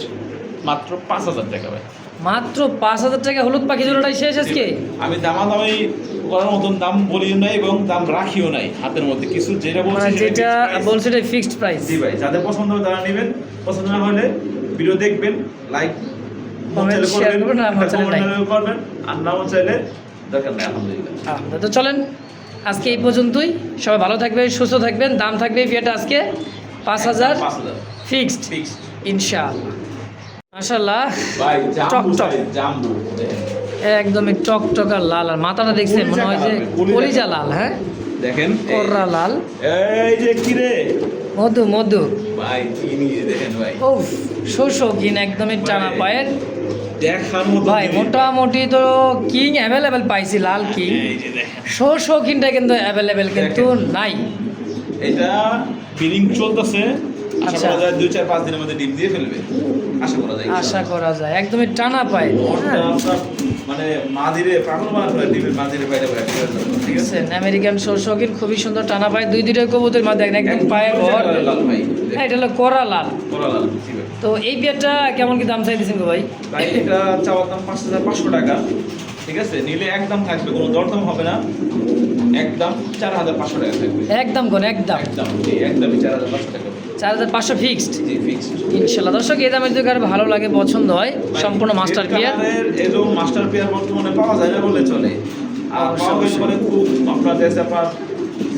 [SPEAKER 2] মাত্র 5000 টাকা ভাই।
[SPEAKER 1] মাত্র 5,000 টাকা হলুদ পাখি জোড়াটাই শেষ আজকে।
[SPEAKER 2] আমি দামাদামি করার মতন দাম বলিও নাই এবং দাম রাখিও নাই হাতের মধ্যে কিছু, যেটা বলছি
[SPEAKER 1] মানে
[SPEAKER 2] সেটা
[SPEAKER 1] যেটা
[SPEAKER 2] fixed price।
[SPEAKER 1] বলছে এটা ফিক্সড প্রাইস।
[SPEAKER 2] জি ভাই, যাদের পছন্দ হবে তারা নেবেন, পছন্দ না হলে ভিডিও দেখবেন, লাইক
[SPEAKER 1] Comment, share করবেন, আর আমার channel like
[SPEAKER 2] করবেন, আর নাও চাইলে দরকার নেই। আলহামদুলিল্লাহ।
[SPEAKER 1] তো চলেন আজকে এই পর্যন্তই, সবাই ভালো থাকবেন, সুস্থ থাকবেন। দাম থাকবে এই বিয়াটা আজকে 5,000
[SPEAKER 2] 5,000
[SPEAKER 1] ফিক্সড
[SPEAKER 2] ফিক্সড
[SPEAKER 1] ইনশাআল্লাহ। মাশাআল্লাহ
[SPEAKER 2] ভাই,
[SPEAKER 1] টক
[SPEAKER 2] জাম্বু
[SPEAKER 1] টক।
[SPEAKER 2] সাইজ, জাম্বু
[SPEAKER 1] একদমই টকটকা লাল, আর মাথাটা দেখছেন মনে হয় যে
[SPEAKER 2] কলিজা
[SPEAKER 1] কলিজা লাল। হ্যাঁ,
[SPEAKER 2] দেখেন,
[SPEAKER 1] কোররা লাল,
[SPEAKER 2] এই যে কি রে
[SPEAKER 1] মধু মধু।
[SPEAKER 2] ভাই, কি নিয়ে দেখেন ভাই,
[SPEAKER 1] ও শোষকিন একদমই টানা পায়ের
[SPEAKER 2] দেখার মতো
[SPEAKER 1] ভাই।
[SPEAKER 2] জিনিস।
[SPEAKER 1] মোটামুটি তো কিং অ্যাভেলেবেল পাইছি, লাল কিং।
[SPEAKER 2] এই যে দেখেন,
[SPEAKER 1] শোষকিনটা কিন্তু অ্যাভেলেবেল কিন্তু নাই।
[SPEAKER 2] এটা ফিলিং চলতেছে, আশা
[SPEAKER 1] আচ্ছা।
[SPEAKER 2] করা যায় 2-4-5 দিনের মধ্যে ডিম দিয়ে ফেলবে, আশা করা যায়।
[SPEAKER 1] আশা করা যায় একদমই টানা পায়।
[SPEAKER 2] নরটা আপনার মানে মাদিরে পাগল বানাবে, ডিমের মাদিরে বাইরে বাইরে, ঠিক আছে? ঠিক আছে,
[SPEAKER 1] আমেরিকান শোষকিন খুবই সুন্দর টানা পায়, দুইটা কবুতরের মধ্যে একদম পায়ে ঘর।
[SPEAKER 2] লাল ভাই,
[SPEAKER 1] হ্যাঁ, এটা হলো করা লাল।
[SPEAKER 2] করা লাল, জি ভাই।
[SPEAKER 1] তো এই বিয়ারটা কেমন কি দাম চাই দিচ্ছেন গো ভাই?
[SPEAKER 2] ভাই, এটা চাওয়ার দাম 5,500 টাকা, ঠিক আছে? নিলে একদম থাকবে, কোনো দরদাম হবে না, একদম 4,500 টাকা থাকবে।
[SPEAKER 1] একদম কোন একদম
[SPEAKER 2] একদম, জি, একদমই 4,500 টাকা।
[SPEAKER 1] 4,500 ফিক্সড
[SPEAKER 2] জি, ফিক্সড।
[SPEAKER 1] ইনশাল্লাহ। দর্শক এই দামের যদি কারো ভালো লাগে, পছন্দ হয়, সম্পূর্ণ মাস্টার পেয়ার।
[SPEAKER 2] এরকম মাস্টার পেয়ার বর্তমানে পাওয়া যায় না বললে চলে, আর পাওয়া গেলে পরে খুব আপনার দেশে আপনার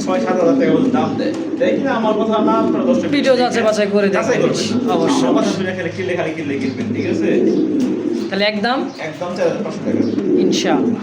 [SPEAKER 2] 6-7 হাজার টাকা পর্যন্ত দাম দেয়। দেখি না, আমার কথা না, আপনারা 10 টাকা
[SPEAKER 1] ভিডিও যাচাই বাছাই করে
[SPEAKER 2] যাচাই
[SPEAKER 1] দেখবেন।
[SPEAKER 2] করবেন।
[SPEAKER 1] অবশ্যই,
[SPEAKER 2] আমার কথা
[SPEAKER 1] অবশ্যই।
[SPEAKER 2] শুনে খালি কিনলে কিনবেন, ঠিক আছে?
[SPEAKER 1] তাহলে একদম
[SPEAKER 2] একদম 4,500 টাকা।
[SPEAKER 1] ইনশাআল্লাহ।